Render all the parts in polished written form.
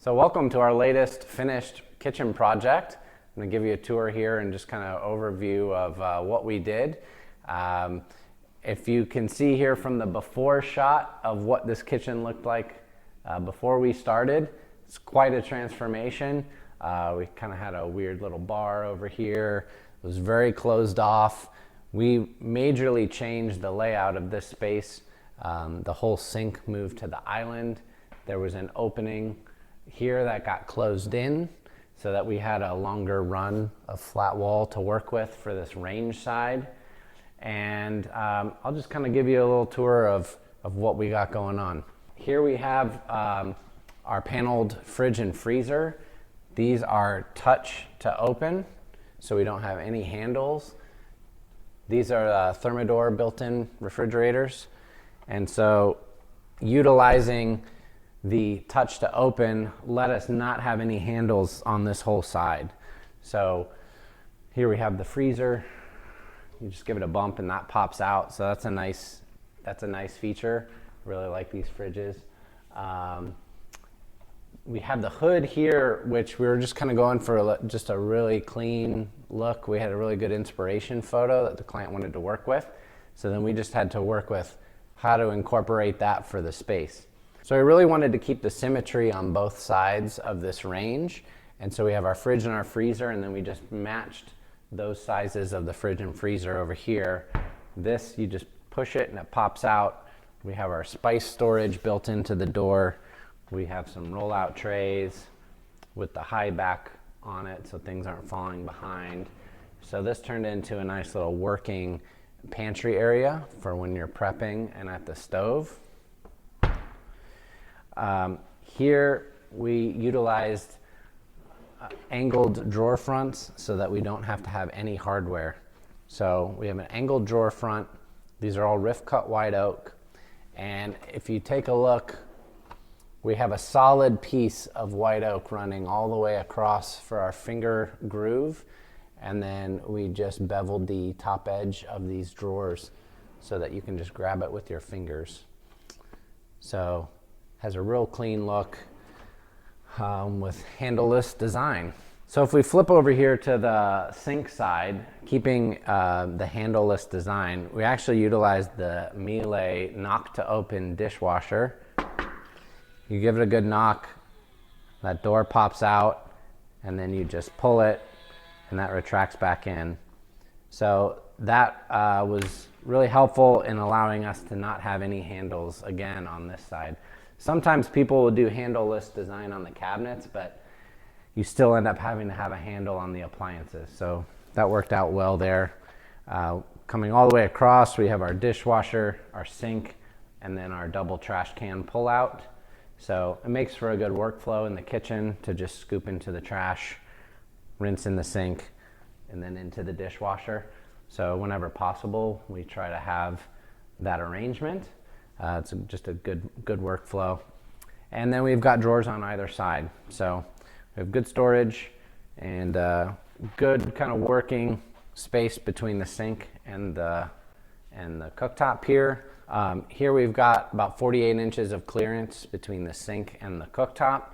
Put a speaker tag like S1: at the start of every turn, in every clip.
S1: So welcome to our latest finished kitchen project. I'm going to give you a tour here and just kind of overview of what we did. If you can see here from the before shot of what this kitchen looked like before we started, it's quite a transformation. We kind of had a weird little bar over here. It was very closed off. We majorly changed the layout of this space. The whole sink moved to the island. There was an opening here that got closed in so that we had a longer run of flat wall to work with for this range side. And I'll just kind of give you a little tour of what we got going on. Here we have our paneled fridge and freezer. These are touch to open, so we don't have any handles. These are Thermador built-in refrigerators. And so utilizing the touch to open let us not have any handles on this whole side. So here we have the freezer. You just give it a bump and that pops out. So that's a nice feature. Really like these fridges. We have the hood here, which we were just kind of going for just a really clean look. We had a really good inspiration photo that the client wanted to work with. So then we just had to work with how to incorporate that for the space. So I really wanted to keep the symmetry on both sides of this range. And so we have our fridge and our freezer, and then we just matched those sizes of the fridge and freezer over here. This, you just push it and it pops out. We have our spice storage built into the door. We have some rollout trays with the high back on it so things aren't falling behind. So this turned into a nice little working pantry area for when you're prepping and at the stove. Here we utilized angled drawer fronts so that we don't have to have any hardware. So we have an angled drawer front. These are all rift cut white oak. And if you take a look, we have a solid piece of white oak running all the way across for our finger groove. And then we just beveled the top edge of these drawers so that you can just grab it with your fingers. So has a real clean look with handleless design. So if we flip over here to the sink side, keeping the handleless design, we actually utilized the Miele knock to open dishwasher. You give it a good knock, that door pops out, and then you just pull it and that retracts back in. So that was really helpful in allowing us to not have any handles again on this side. Sometimes people will do handleless design on the cabinets, but you still end up having to have a handle on the appliances. So that worked out well there. Coming all the way across, we have our dishwasher, our sink, and then our double trash can pull out. So it makes for a good workflow in the kitchen to just scoop into the trash, rinse in the sink, and then into the dishwasher. So whenever possible, we try to have that arrangement. It's just a good workflow. And then we've got drawers on either side. So we have good storage and good kind of working space between the sink and the cooktop here. Here we've got about 48 inches of clearance between the sink and the cooktop.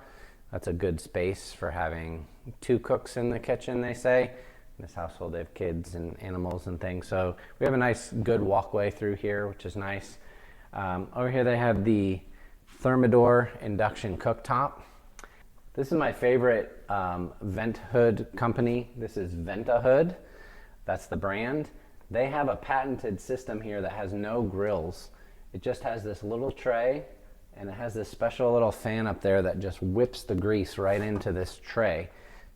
S1: That's a good space for having two cooks in the kitchen, they say. In this household, they have kids and animals and things. So we have a nice, good walkway through here, which is nice. Over here they have the Thermador Induction cooktop. This is my favorite vent hood company. This is Vent-A-Hood. That's the brand. They have a patented system here that has no grills. It just has this little tray and it has this special little fan up there that just whips the grease right into this tray.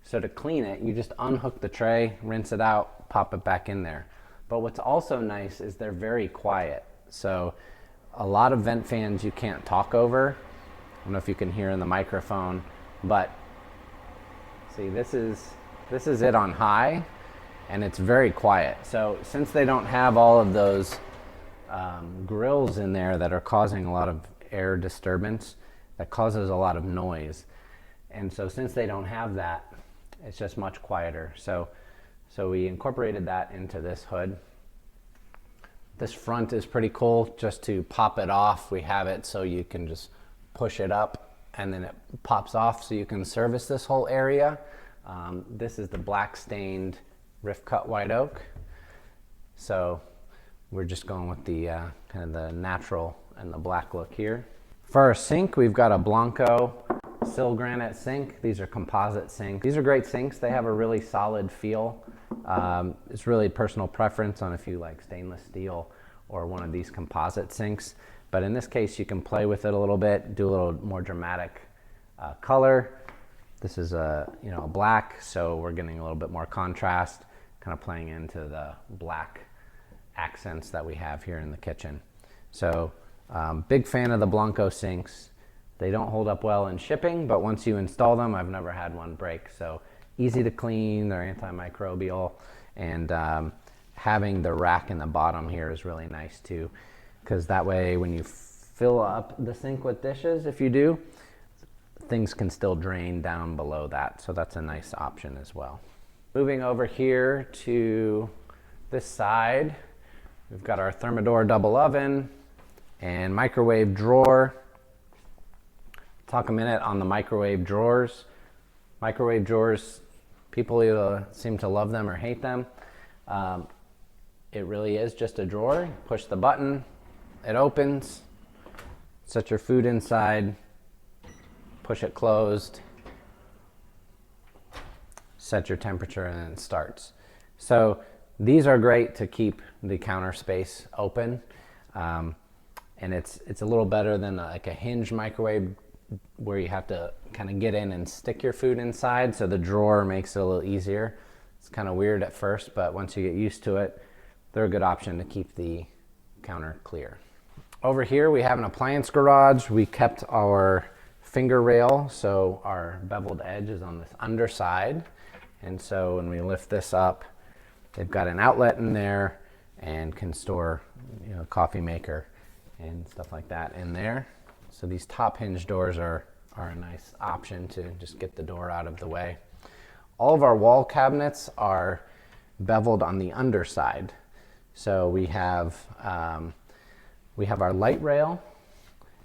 S1: So to clean it, you just unhook the tray, rinse it out, pop it back in there. But what's also nice is they're very quiet. So a lot of vent fans you can't talk over. I don't know if you can hear in the microphone, but see, this is it on high and it's very quiet. So since they don't have all of those grills in there that are causing a lot of air disturbance, that causes a lot of noise. And so since they don't have that, it's just much quieter. So we incorporated that into this hood. This front is pretty cool. Just to pop it off, we have it so you can just push it up and then it pops off so you can service this whole area. This is the black stained rift cut white oak. So we're just going with the kind of the natural and the black look here. For our sink, we've got a Blanco sill granite sink. These are composite sinks. These are great sinks. They have a really solid feel. It's really personal preference on if you like stainless steel or one of these composite sinks. But in this case, you can play with it a little bit, do a little more dramatic color. This is a black, so we're getting a little bit more contrast, kind of playing into the black accents that we have here in the kitchen. So big fan of the Blanco sinks. They don't hold up well in shipping, but once you install them, I've never had one break. So easy to clean, they're antimicrobial, and having the rack in the bottom here is really nice too, because that way when you fill up the sink with dishes, if you do, things can still drain down below that. So that's a nice option as well. Moving over here to this side, we've got our Thermador double oven and microwave drawer. Talk a minute on the microwave drawers. Microwave drawers, people either seem to love them or hate them. It really is just a drawer. Push the button, it opens, set your food inside, push it closed, set your temperature, and then it starts. So these are great to keep the counter space open. And it's a little better than like a hinge microwave where you have to kind of get in and stick your food inside. So the drawer makes it a little easier. It's kind of weird at first, but once you get used to it, they're a good option to keep the counter clear. Over here we have an appliance garage. We kept our finger rail, so our beveled edge is on this underside. And so when we lift this up, they've got an outlet in there and can store coffee maker and stuff like that in there. So these top hinge doors are a nice option to just get the door out of the way. All of our wall cabinets are beveled on the underside. So we have our light rail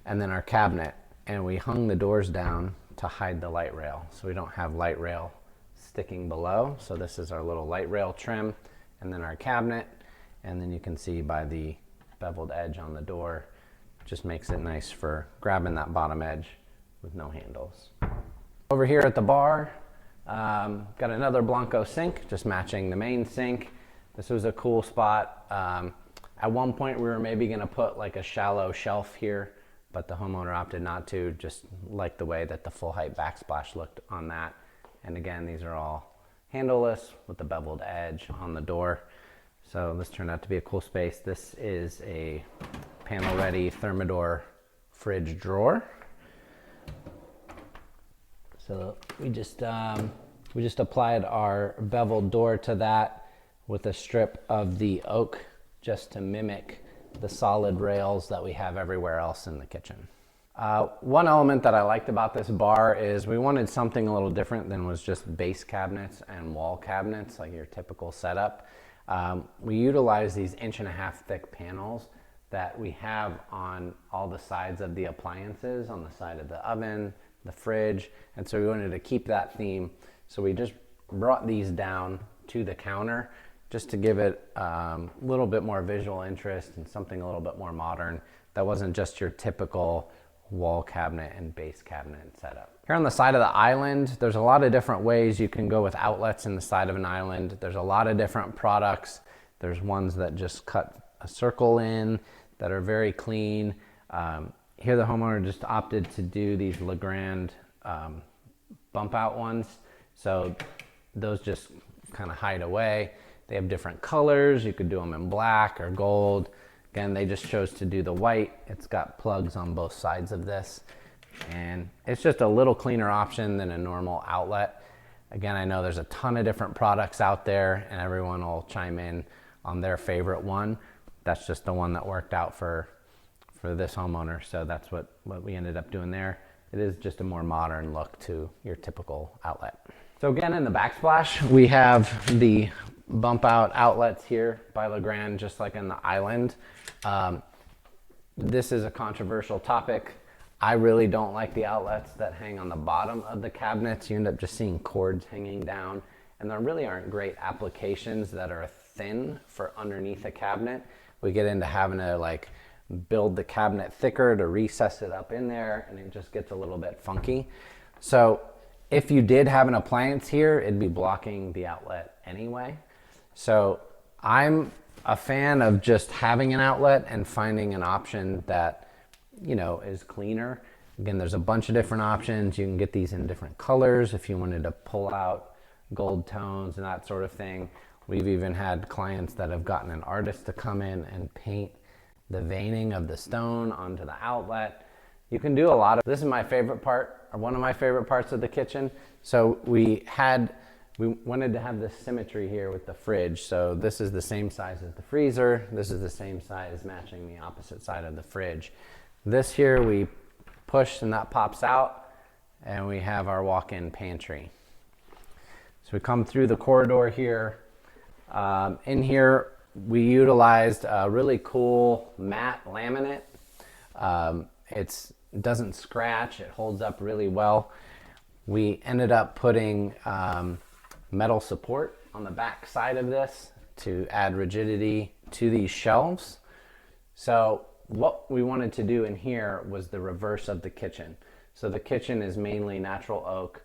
S1: and then our cabinet, and we hung the doors down to hide the light rail. So we don't have light rail sticking below. So this is our little light rail trim, and then our cabinet. And then you can see by the beveled edge on the door, just makes it nice for grabbing that bottom edge with no handles. Over here at the bar, got another Blanco sink, just matching the main sink. This was a cool spot. At one point we were maybe gonna put like a shallow shelf here, but the homeowner opted not to, just like the way that the full height backsplash looked on that. And again, these are all handleless with the beveled edge on the door. So this turned out to be a cool space. This is a panel ready Thermador fridge drawer. So we just applied our beveled door to that with a strip of the oak just to mimic the solid rails that we have everywhere else in the kitchen. One element that I liked about this bar is we wanted something a little different than was just base cabinets and wall cabinets like your typical setup. We utilize these 1.5" thick panels that we have on all the sides of the appliances, on the side of the oven, the fridge, and so we wanted to keep that theme. So we just brought these down to the counter just to give it a little bit more visual interest and something a little bit more modern that wasn't just your typical wall cabinet and base cabinet setup. Here on the side of the island, there's a lot of different ways you can go with outlets in the side of an island. There's a lot of different products. There's ones that just cut a circle in that are very clean. Here the homeowner just opted to do these Legrand bump out ones. So those just kind of hide away. They have different colors. You could do them in black or gold. Again, they just chose to do the white. It's got plugs on both sides of this. And it's just a little cleaner option than a normal outlet. Again, I know there's a ton of different products out there and everyone will chime in on their favorite one. That's just the one that worked out for this homeowner. So that's what we ended up doing there. It is just a more modern look to your typical outlet. So again, in the Backsplash, we have the bump out outlets here by Legrand, just like in the island. This is a controversial topic. I really don't like the outlets that hang on the bottom of the cabinets. You end up just seeing cords hanging down, and there really aren't great applications that are thin for underneath a cabinet. We get into having to like build the cabinet thicker to recess it up in there, and it just gets a little bit funky. So if you did have an appliance here, it'd be blocking the outlet anyway. So I'm a fan of just having an outlet and finding an option that, you know, is cleaner. Again, there's a bunch of different options. You can get these in different colors if you wanted to pull out gold tones and that sort of thing. We've even had clients that have gotten an artist to come in and paint the veining of the stone onto the outlet. You can do a lot of, this is my favorite part, or one of my favorite parts of the kitchen. So we wanted to have this symmetry here with the fridge. So this is the same size as the freezer. This is the same size matching the opposite side of the fridge. This here we push and that pops out, and we have our walk-in pantry. So we come through the corridor here. In here we utilized a really cool matte laminate. It doesn't scratch, it holds up really well. We ended up putting metal support on the back side of this to add rigidity to these shelves. So what we wanted to do in here was the reverse of the kitchen. So the kitchen is mainly natural oak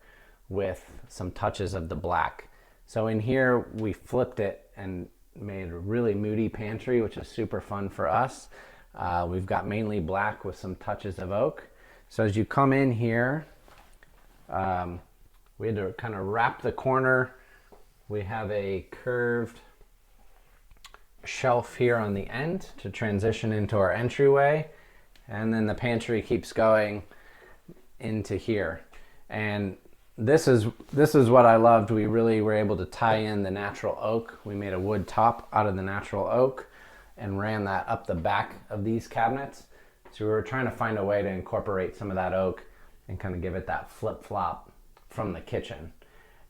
S1: with some touches of the black. So in here we flipped it and made a really moody pantry, which is super fun for us. We've got mainly black with some touches of oak. So as you come in here, we had to kind of wrap the corner. We have a curved shelf here on the end to transition into our entryway. And then the pantry keeps going into here. And this is what I loved. We really were able to tie in the natural oak. We made a wood top out of the natural oak and ran that up the back of these cabinets. So we were trying to find a way to incorporate some of that oak and kind of give it that flip-flop from the kitchen.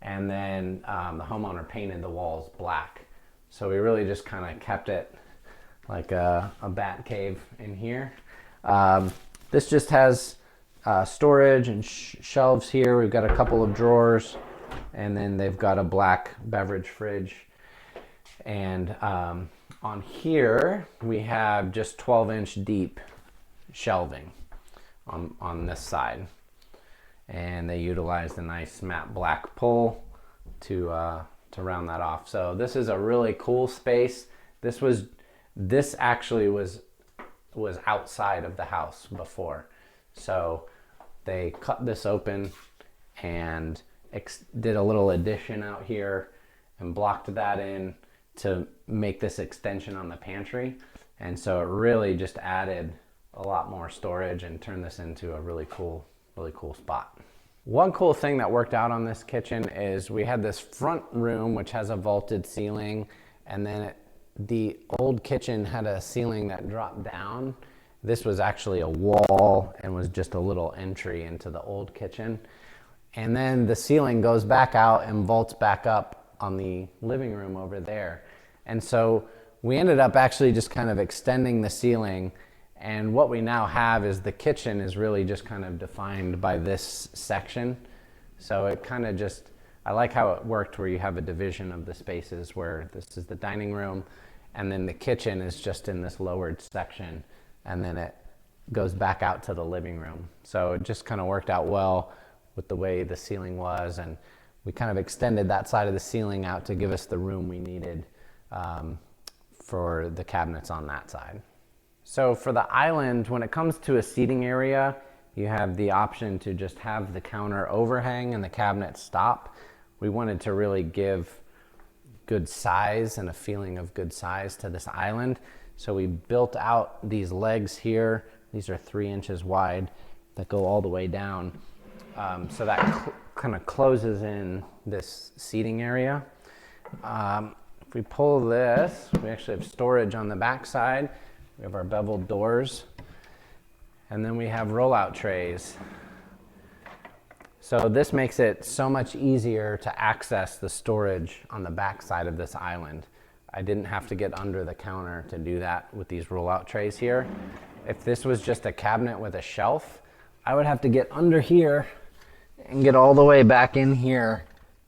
S1: And then the homeowner painted the walls black. So we really just kind of kept it like a bat cave in here. This just has storage and shelves here. We've got a couple of drawers, and then they've got a black beverage fridge. And on here, we have just 12-inch deep shelving on this side. And they utilized a nice matte black pull to round that off. So this is a really cool space. This actually was outside of the house before. So they cut this open and did a little addition out here and blocked that in to make this extension on the pantry. And so it really just added a lot more storage and turned this into a really cool spot. One cool thing that worked out on this kitchen is we had this front room which has a vaulted ceiling, and then the old kitchen had a ceiling that dropped down. This was actually a wall and was just a little entry into the old kitchen. And then the ceiling goes back out and vaults back up on the living room over there. And so we ended up actually just kind of extending the ceiling, and what we now have is the kitchen is really just kind of defined by this section. So it kind of just, I like how it worked where you have a division of the spaces where this is the dining room and then the kitchen is just in this lowered section, and then it goes back out to the living room. So it just kind of worked out well with the way the ceiling was, and we kind of extended that side of the ceiling out to give us the room we needed for the cabinets on that side. So for the island, when it comes to a seating area, you have the option to just have the counter overhang and the cabinet stop. We wanted to really give good size and a feeling of good size to this island. So we built out these legs here. These are 3 inches wide that go all the way down. So that kind of closes in this seating area. If we pull this, we actually have storage on the back side. We have our beveled doors, and then we have rollout trays. So this makes it so much easier to access the storage on the back side of this island. I didn't have to get under the counter to do that with these rollout trays here. If this was just a cabinet with a shelf, I would have to get under here and get all the way back in here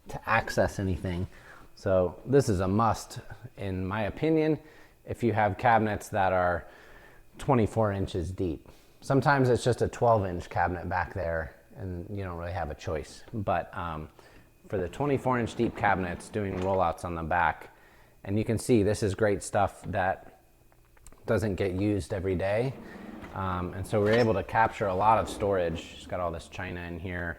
S1: to access anything. So this is a must, in my opinion, if you have cabinets that are 24 inches deep. Sometimes it's just a 12-inch cabinet back there and you don't really have a choice. But for the 24-inch deep cabinets, doing rollouts on the back, and you can see this is great stuff that doesn't get used every day. And so we're able to capture a lot of storage. It's got all this china in here,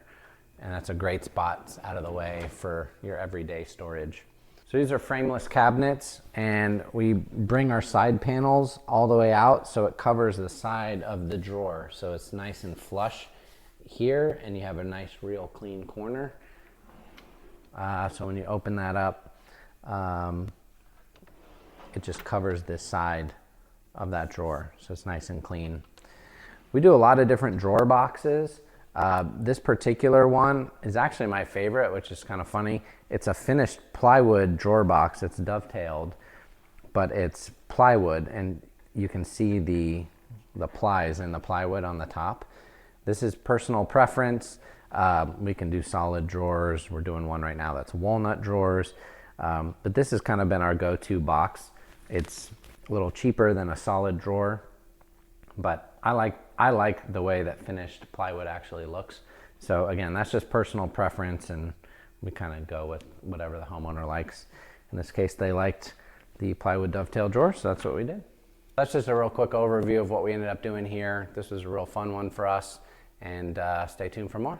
S1: and that's a great spot out of the way for your everyday storage. So these are frameless cabinets, and we bring our side panels all the way out so it covers the side of the drawer. So it's nice and flush here, and you have a nice real clean corner. So when you open that up, it just covers this side of that drawer. So it's nice and clean. We do a lot of different drawer boxes. This particular one is actually my favorite, which is kind of funny. It's a finished plywood drawer box. It's dovetailed, but it's plywood, and you can see the plies in the plywood on the top. This is personal preference. We can do solid drawers. We're doing one right now that's walnut drawers. But this has kind of been our go-to box. It's a little cheaper than a solid drawer, but I like the way that finished plywood actually looks. So again, that's just personal preference, and we kind of go with whatever the homeowner likes. In this case, they liked the plywood dovetail drawer, so that's what we did. That's just a real quick overview of what we ended up doing here. This was a real fun one for us, and stay tuned for more.